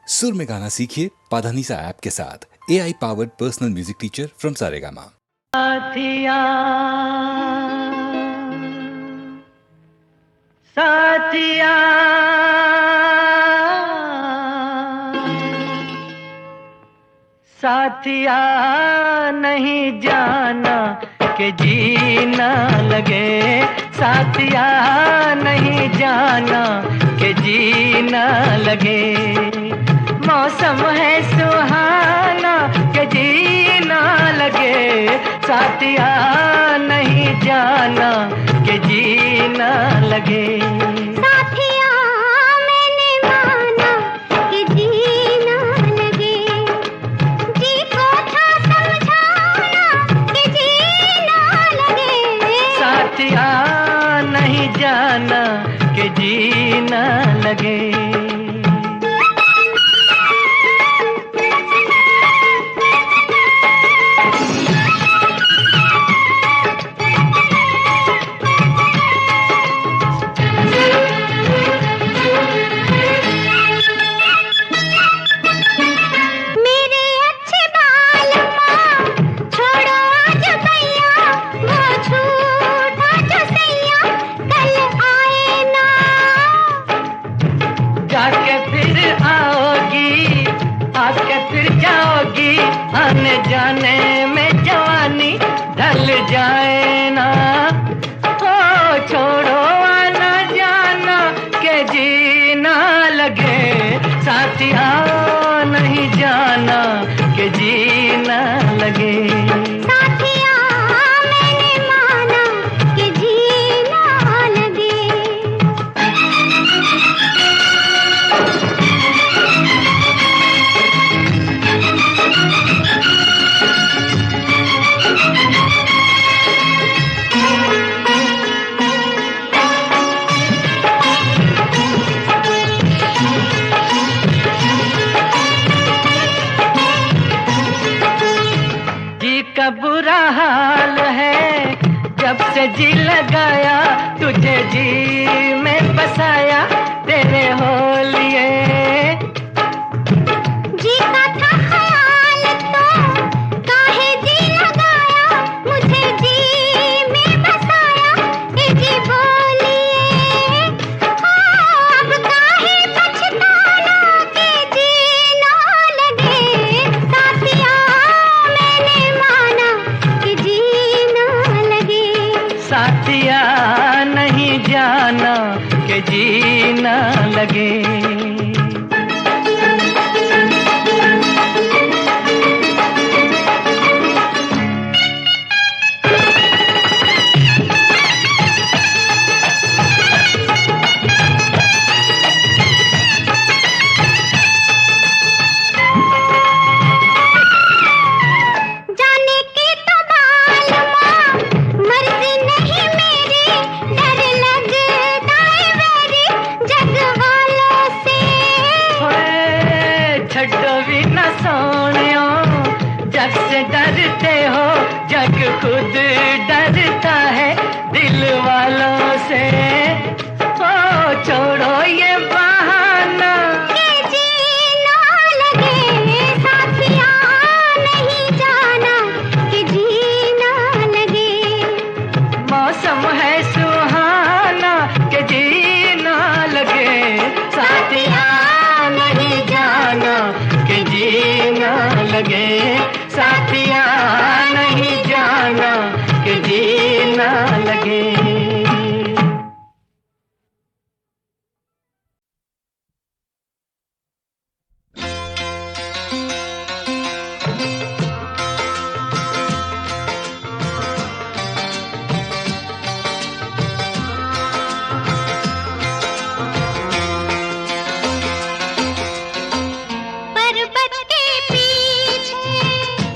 सुर में गाना सीखिए पाधानीसा ऐप के साथ। AI powered personal music teacher from Saregama. साथिया साथिया साथिया नहीं जाना कि जीना लगे, साथिया नहीं जाना कि जीना लगे। मौसम है सुहाना कि जीना लगे, साथिया नहीं जाना कि जीना लगे। साथिया मैंने माना कि जीना लगे, जी को था समझाना कि जीना लगे। साथिया नहीं जाना कि जीना लगे। आने जाने में जवानी ढल जाए ना, ओ छोड़ो आना जाना के जीना लगे। साथिया नहीं जाना के जीना लगे। साथिया मैंने माना कि जीना लगे। का बुरा हाल है जब से जी लगाया, तुझे जी में बसाया तेरे हो लिए। जी का था ख्याल तो काहे जी लगाया, मुझे जी में बसाया ये जी बोलिए। अब काहे पछताना कि जीना लगे। साथिया मैंने माना कि जीना लगे। साथिया नहीं जाना कि जीना लगे। जग से डरते हो, जग खुद डरता है दिल वालों से। ओ छोड़ो ये बहाना कि जीना लगे। साथिया नहीं जाना कि जीना लगे। मौसम है सुहाना कि जीना लगे। साथिया नहीं जाना कि जीना लगे। साथिया नहीं जाना कि जीना लगे। पर्वत के पीछे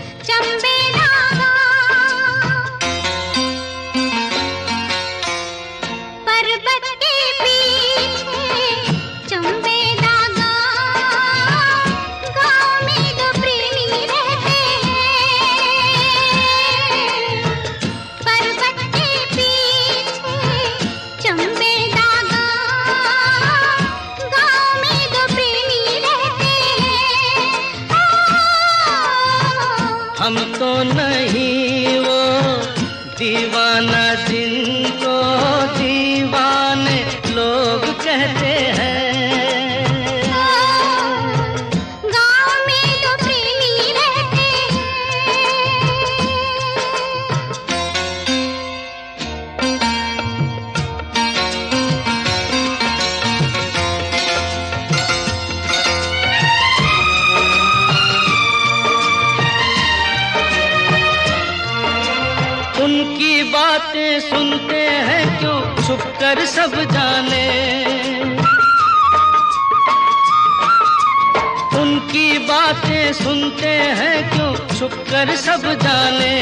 दीवाना जिनको दीवाने लोग कहते हैं। गाँव में तो प्रेमी रहते उनकी बातें सुनते हैं क्यों छुप कर सब जाने। उनकी बातें सुनते हैं क्यों छुप कर सब जाने।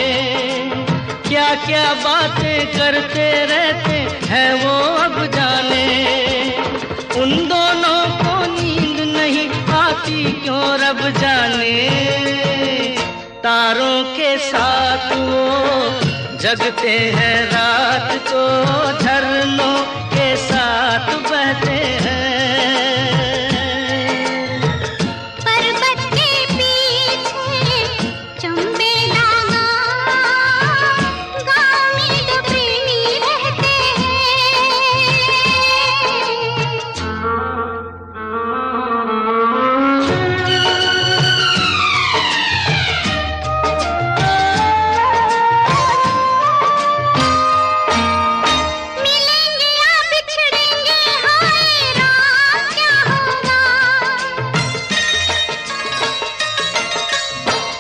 क्या क्या बातें करते रहते हैं वो अब जाने। उन दोनों को नींद नहीं आती क्यों रब जाने। तारों के साथ वो जगते हैं रात को, झरनों के साथ बहते हैं। पर्वत के पीछे चंबे लगा, गाँव में तो प्रेमी रहते मिलेंगे या बिछड़ेंगे, हाय राम क्या होगा।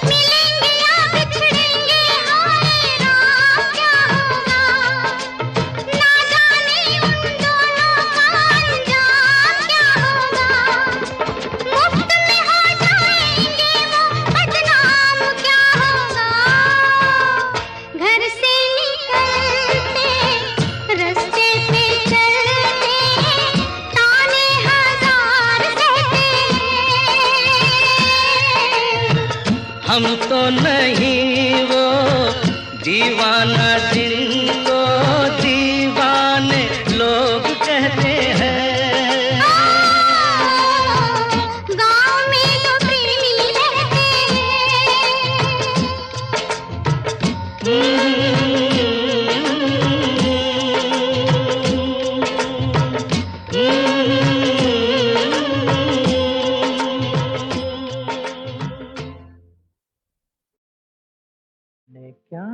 मिलेंगे या बिछड़ेंगे, हाय राम क्या होगा। ना जाने उन दोनों का अंजाम क्या होगा। मुफ्त में हो जाएंगे वो बदनाम क्या होगा। घर से निकलते रास्ते पे चलते ताने हजार सहते हैं। हम तो नहीं वो दीवाना जिनको दीवाने लोग कहते हैं। गाँव में तो प्रेमी रहते क्या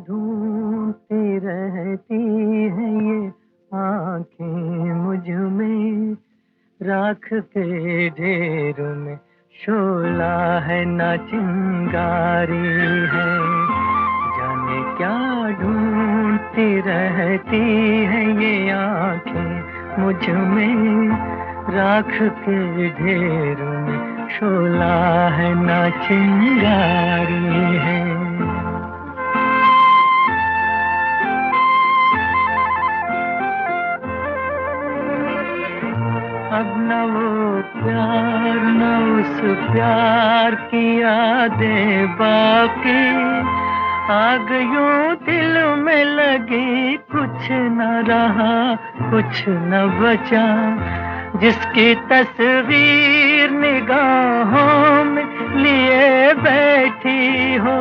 ढूंढती रहती है ये आंखें मुझ में। राख के ढेर में शोला है ना चिंगारी है। जाने क्या ढूंढती रहती है ये आंखें मुझ में। राख के ढेर में शोला है ना चिंगारी है। अब न वो प्यार न उस प्यार की यादें बाकी। आग यूं दिल में लगी, कुछ न रहा कुछ न बचा। जिसकी तस्वीर निगाहों में लिए बैठी हो।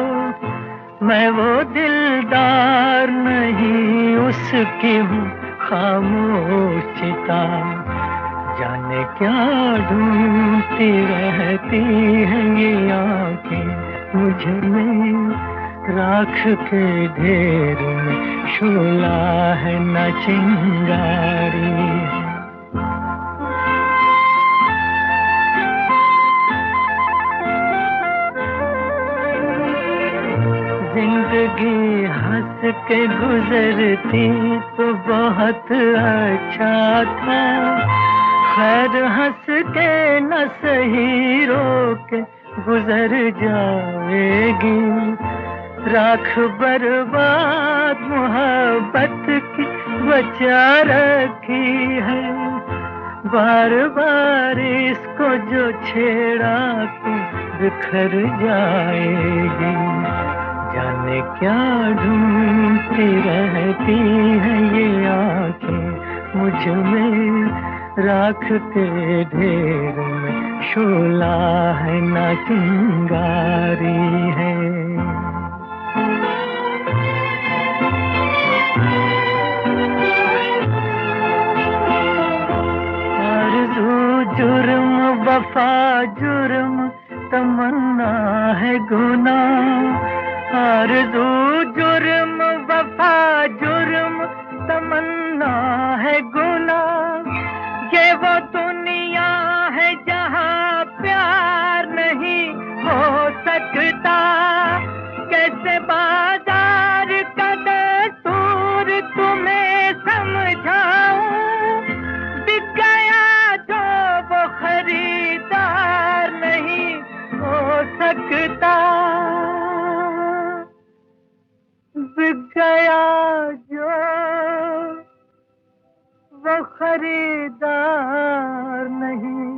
मैं वो दिलदार नहीं उसकी हूँ खामोश चिता। जाने क्या ढूंढती रहती है ये आंखें मुझ में। राख के ढेर में शोला है न चिंगारी है। जिंदगी हंस के गुजरती तो बहुत अच्छा था। खैर हंस के न सही रो के गुजर जाएगी। राख बर्बाद मोहब्बत की बचा रखी है। बार बार इसको जो छेड़ा तो बिखर जाएगी। जाने क्या ढूंढती रहती है ये आंखें मुझ में। राख के ढेर में शोला है ना चिंगारी है। वफा जुर्म तमन्ना है गुनाह, आरज़ू जुर्म वफा जुर्म तमन्ना है गुनाह। ये वो दुनिया है जहाँ प्यार नहीं हो सकता, कैसे बाजार का दस्तूर तुम्हें समझाऊं। बिक गया जो वो खरीदार नहीं हो सकता, बिक गया जो वो खरीदार नहीं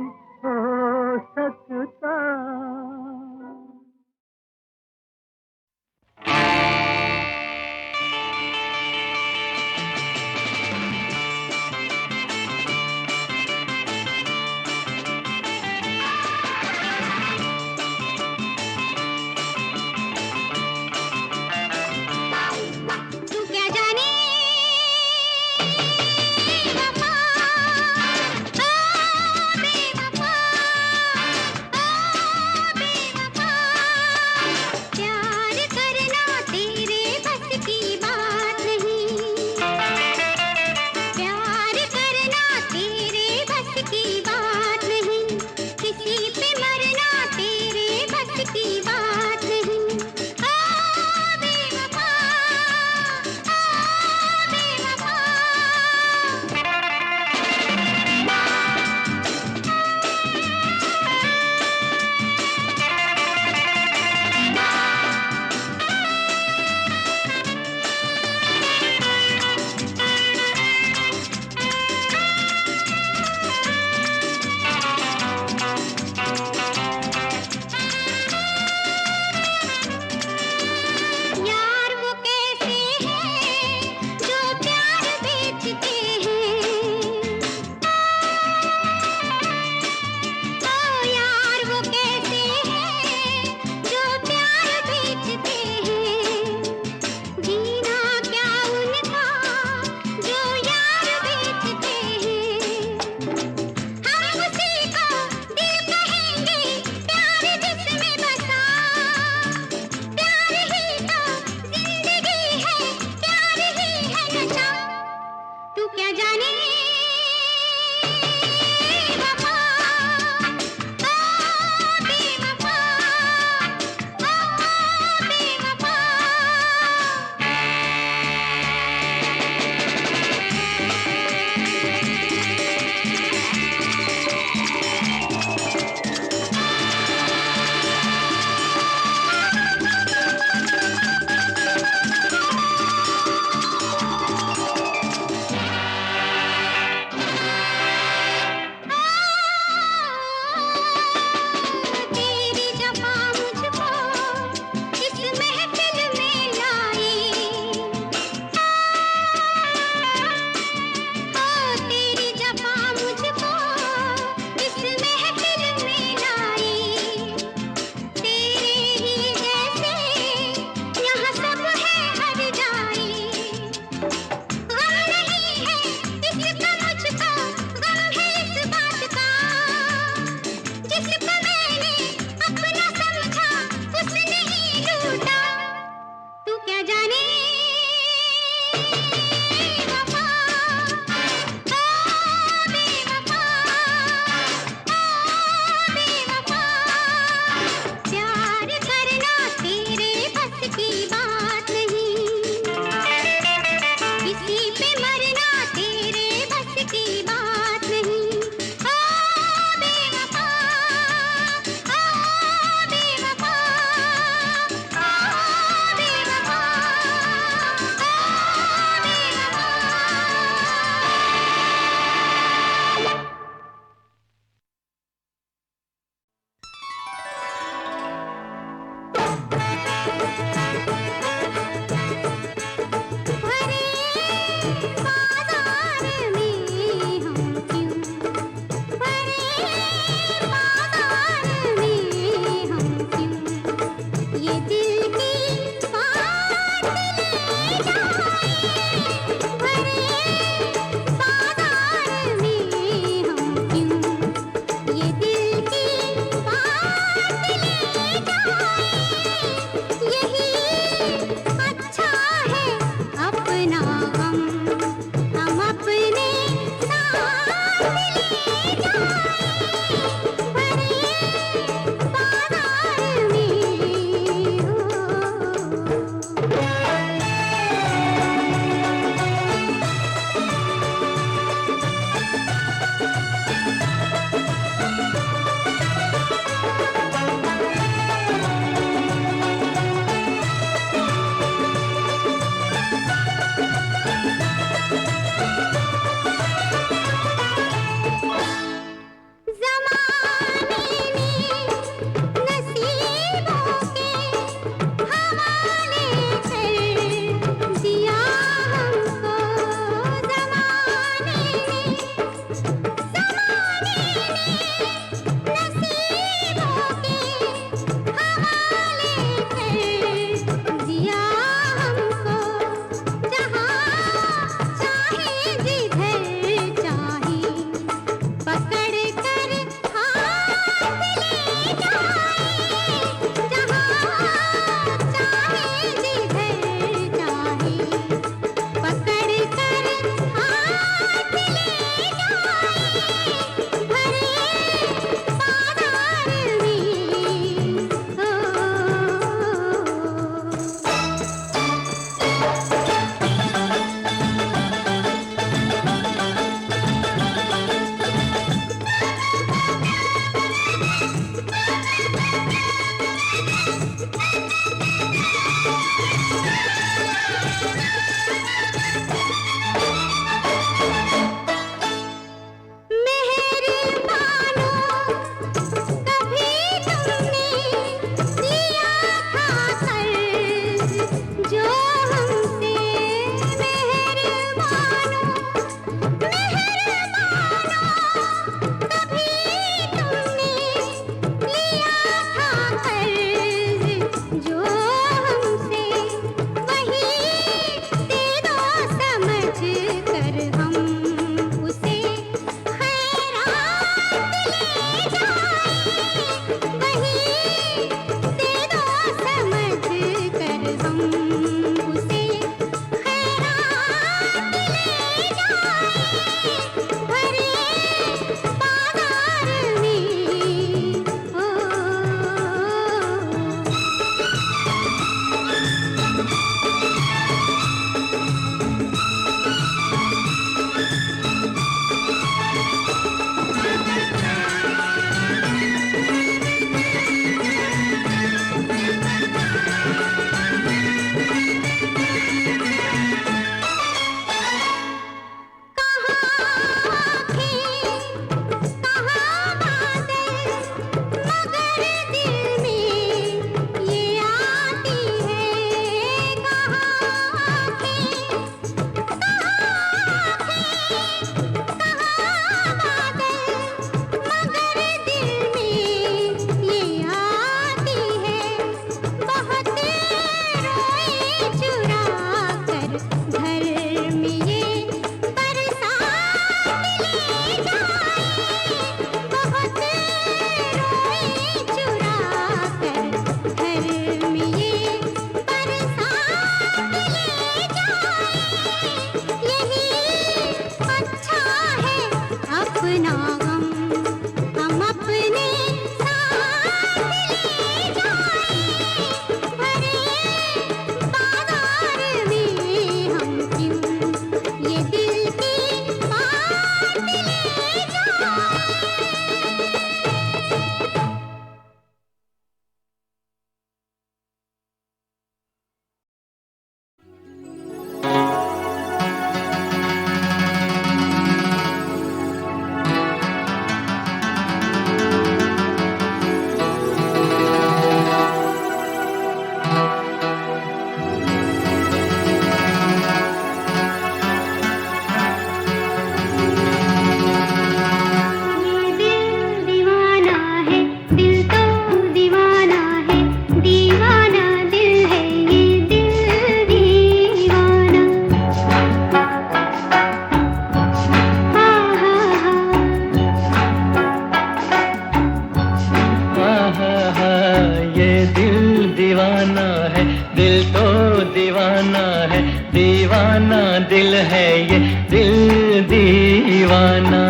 दीवाना दिल है ये दिल दीवाना।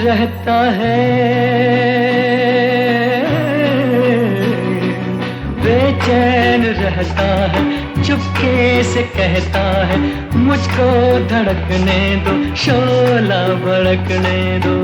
रहता है बेचैन रहता कहता है, चुपके से कहता है, मुझको धड़कने दो, शोला भड़कने दो।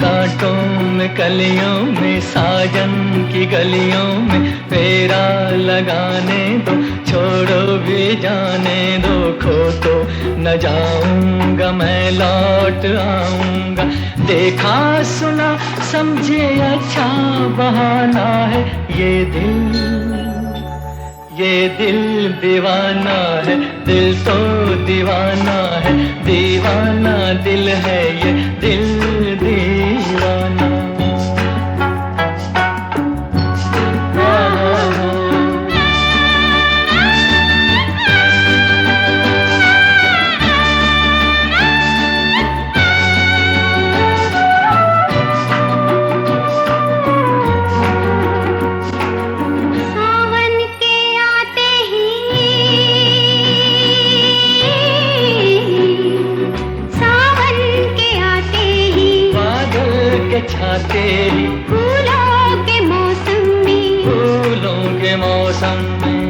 कांटों में कलियों में साजन की गलियों में फेरा लगाने दो, छोड़ो भी जाने दो, खो तो न जाऊंगा मैं लौट आऊंगा। देखा सुना समझे अच्छा बहाना है ये दिल दीवाना है, दिल तो दीवाना है, दीवाना दिल है ये दिल दीवाना। छाते ही फूलों के मौसम में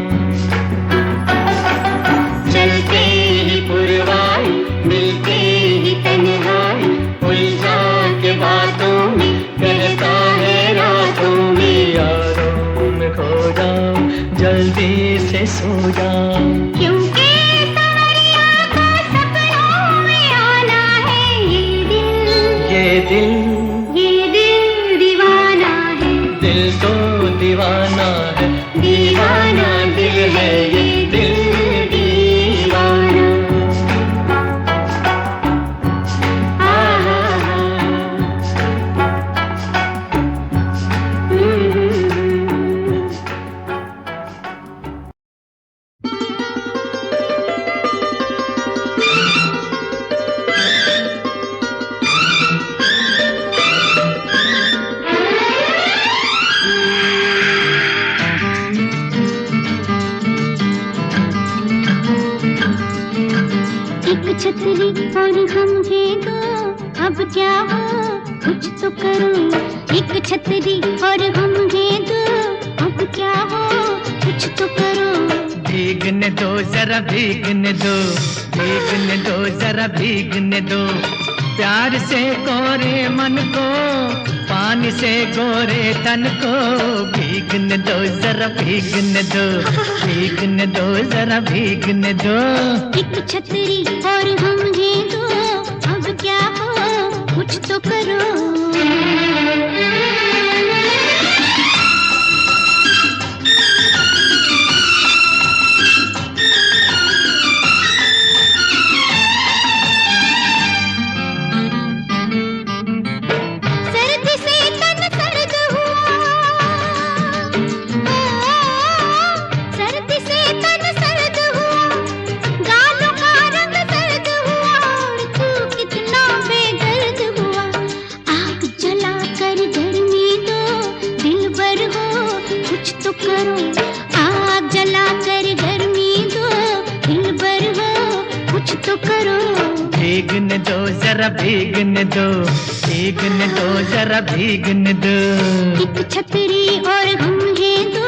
चलते ही पुरवाई, मिलते ही तन्हाई, उलझा के बातों में कहता है रातों में, यारों में खो जाऊं जल्दी से सो जाऊं, क्योंकि सवरिया को सपनों में आना है ये दिल दीवाना है, दिल तो दीवाना है, दीवाना दिल है ये दिल दीवाना। छतरी और हम हैं दो, अब क्या हो कुछ तो करो। एक छतरी और हम हैं दो, अब क्या हो कुछ तो करो। भीगने दो जरा भीगने दो, भीगने दो जरा भीगने दो, प्यार से कोरे मन को, पानी से गोरे तन को। भीगने दो जरा भीगने दो, भीगने दो जरा भीगने दो। एक छतरी और हम हैं दो, अब क्या हो कुछ तो करो। आग जला कर गर्मी दो, दिल भर हो कुछ तो करो। भीगने दो जरा भीगने दो, भीगने दो जरा भीगने दो। एक छतरी और हम हैं दो,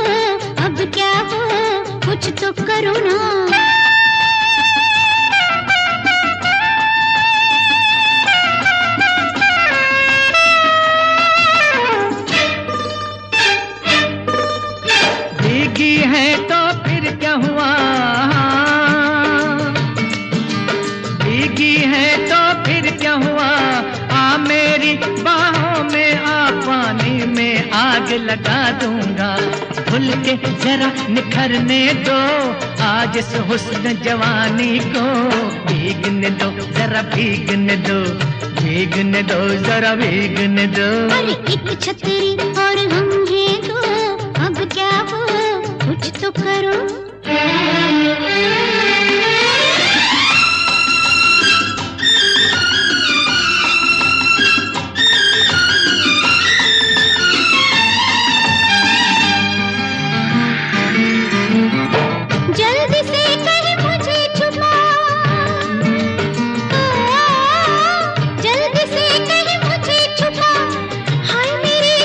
अब क्या हो कुछ तो करो ना। भीगी है तो फिर क्या हुआ, भीगी है तो फिर क्या हुआ। आ मेरी बाहों में आ, पानी में आग लगा दूंगा। खुल के जरा निखरने दो आज इस हुस्न जवानी को। भीगने दो जरा भीगने दो, भीगने दो जरा भीगने दो। अरे एक छतरी और हम हैं दो, अब क्या हो कुछ तो करो। जल्दी से कहीं मुझे छुपा, जल्दी से कहीं मुझे छुपा। हाय मेरी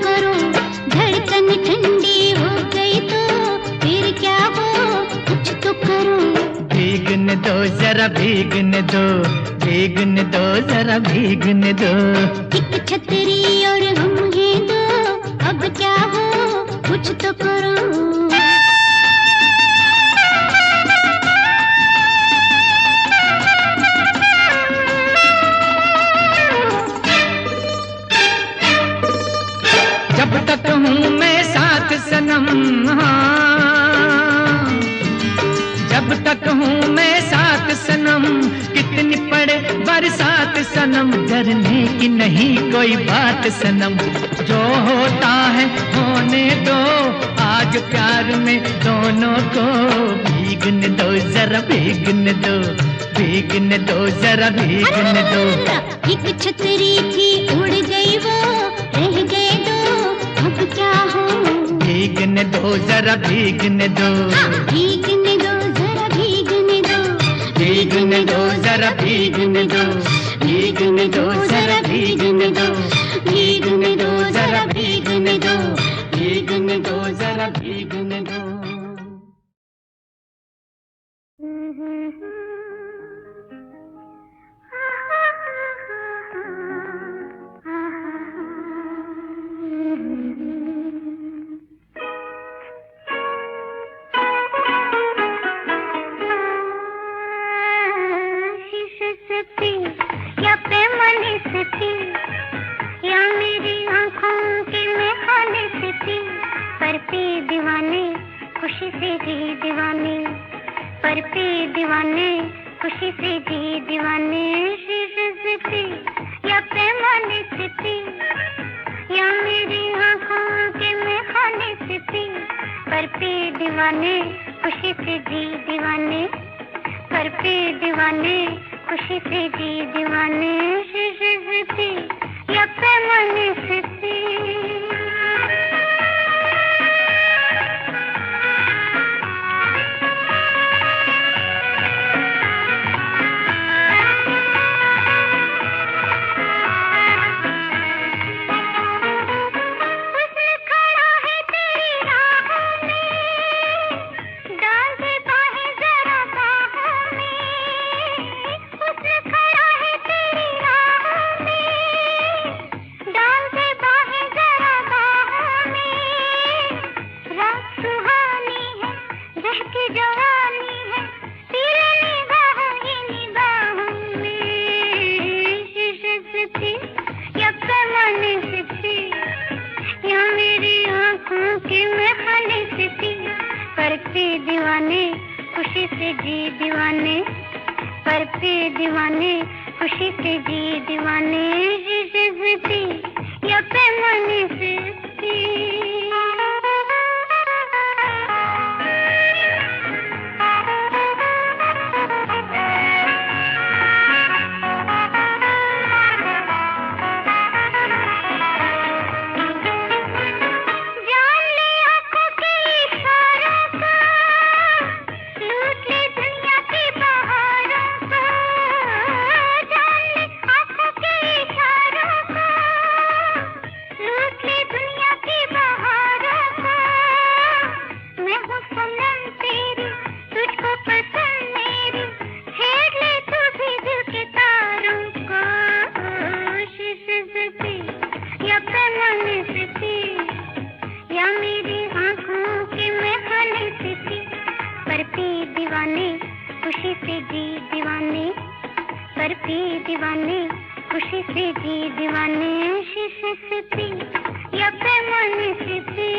करो, धड़कन ठंडी हो गई तो फिर क्या हो, कुछ तो करो। भीगने दो जरा भीगने दो, भीगने दो जरा भीगने दो। एक छतरी और हम हैं दो, अब क्या हो, कुछ तो करो। जब तक हूँ मैं साथ सनम, हाँ। जब तक हूँ मैं साथ सनम, कितनी पड़े बरसात सनम, डरने की नहीं कोई बात सनम। जो होता है होने दो, आज प्यार में दोनों को। भीगने दो जरा भीगने दो, भीगने दो जरा भीगने दो। एक छतरी थी उड़ गई वो, रह गए दो, अब क्या हो। भीगने दो जरा भीगने दो, भीगने दो जरा भीगने दो, भीगने दो जरा भीगने दो, भीगने दो जरा भीगने दो, भीगने दो जरा भीगने दो, भीगने दो जरा भीगने दो। या प्रेमनी से थी, या मेरी आँखों की मेखाने से थी, पर पे दीवाने खुशी से जी दीवाने, पर पे दीवाने खुशी से जी दीवाने। शीशे से थी या प्रेमनी से थी, या मेरी आँखों के मेखाने से थी, पर पे दीवाने खुशी से जी दीवाने, पर पे दीवाने खुशी से जी दीवाने। शीशे से थी या पैमाने से थी। दीवाने खुशी से जी दीवाने, पर पे दीवाने खुशी से जी दीवाने। शीशे से थी या पैमाने से थी।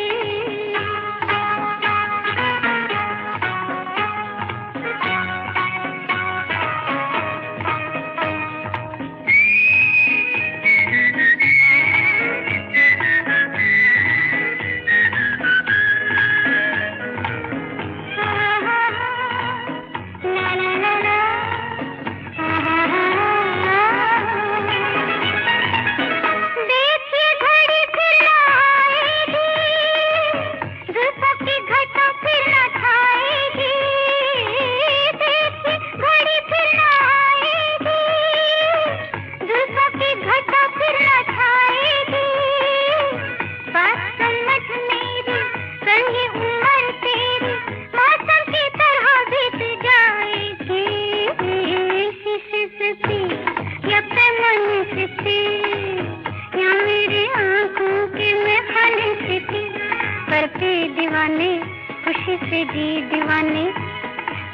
से जी दीवाने,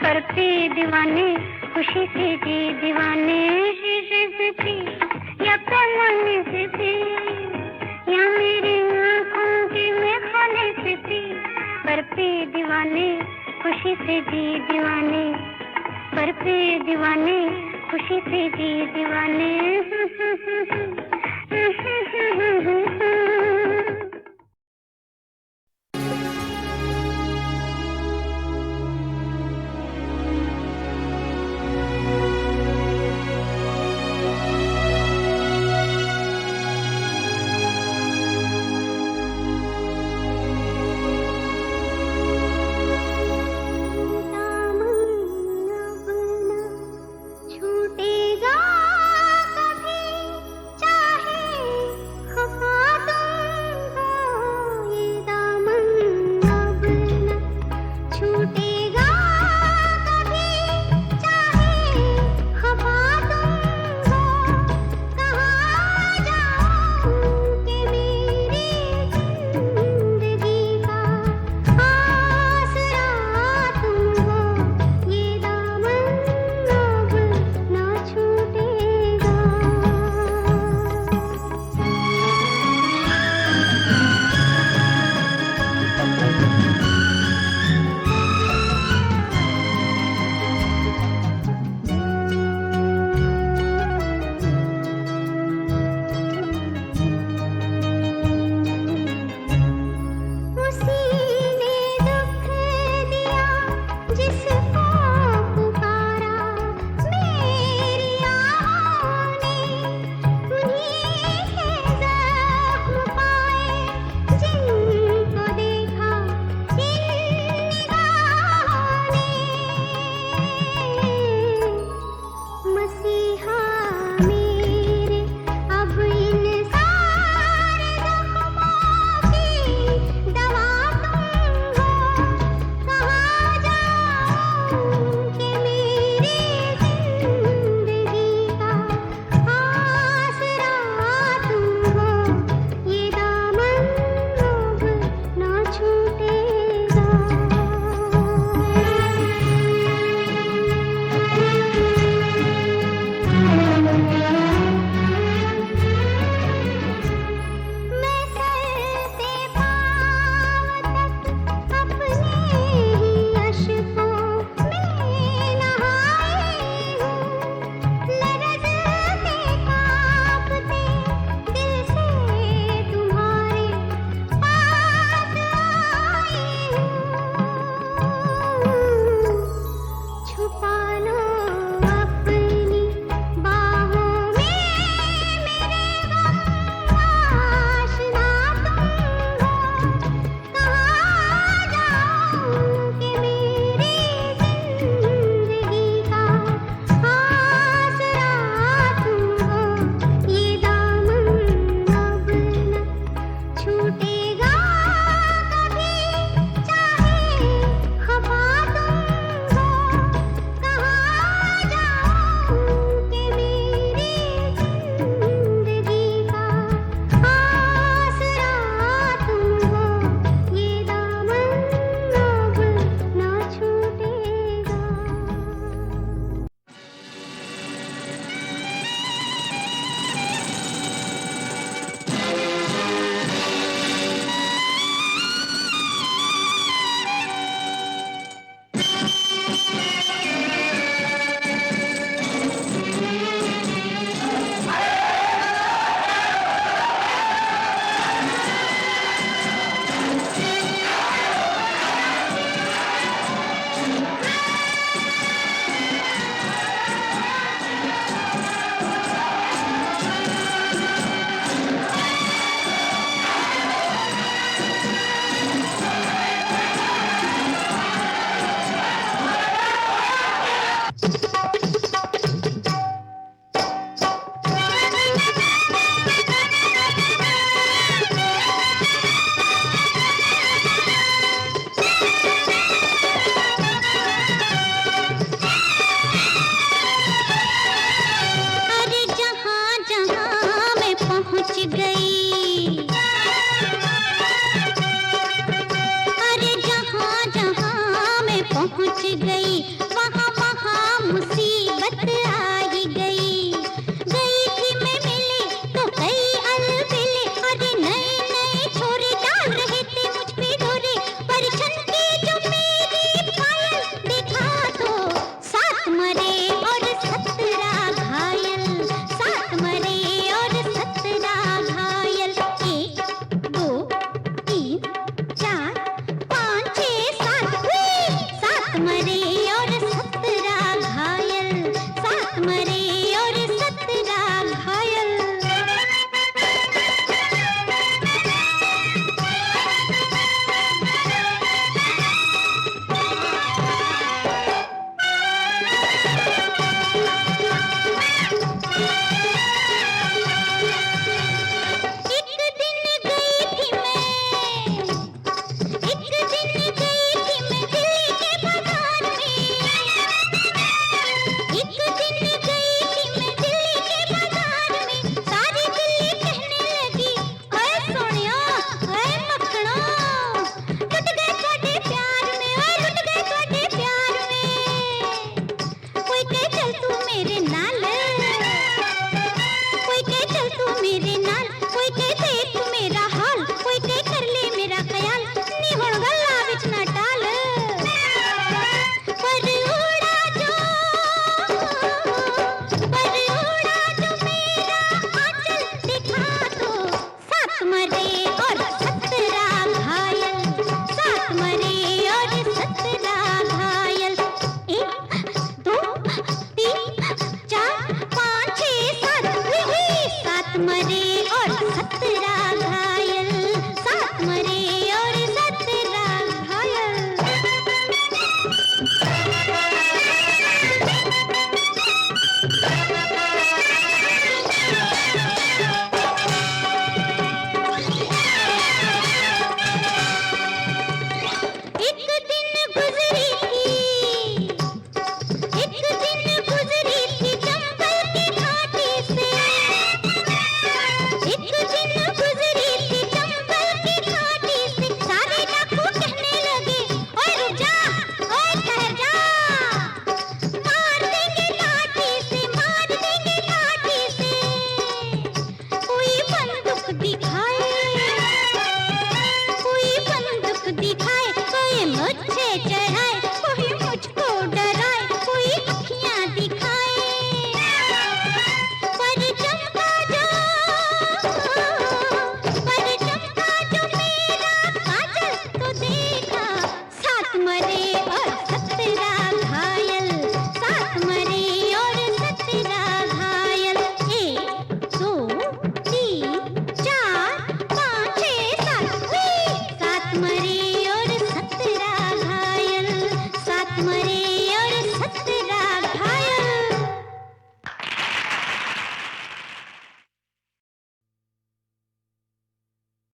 पर पे दीवाने, खुशी से जी दीवाने। शीशे से थी या पैमाने से थी, या मेरी आँखों की मैं खाने से थी, पर पे दीवाने, खुशी से जी दीवाने, पर पे दीवाने, खुशी से जी दीवाने।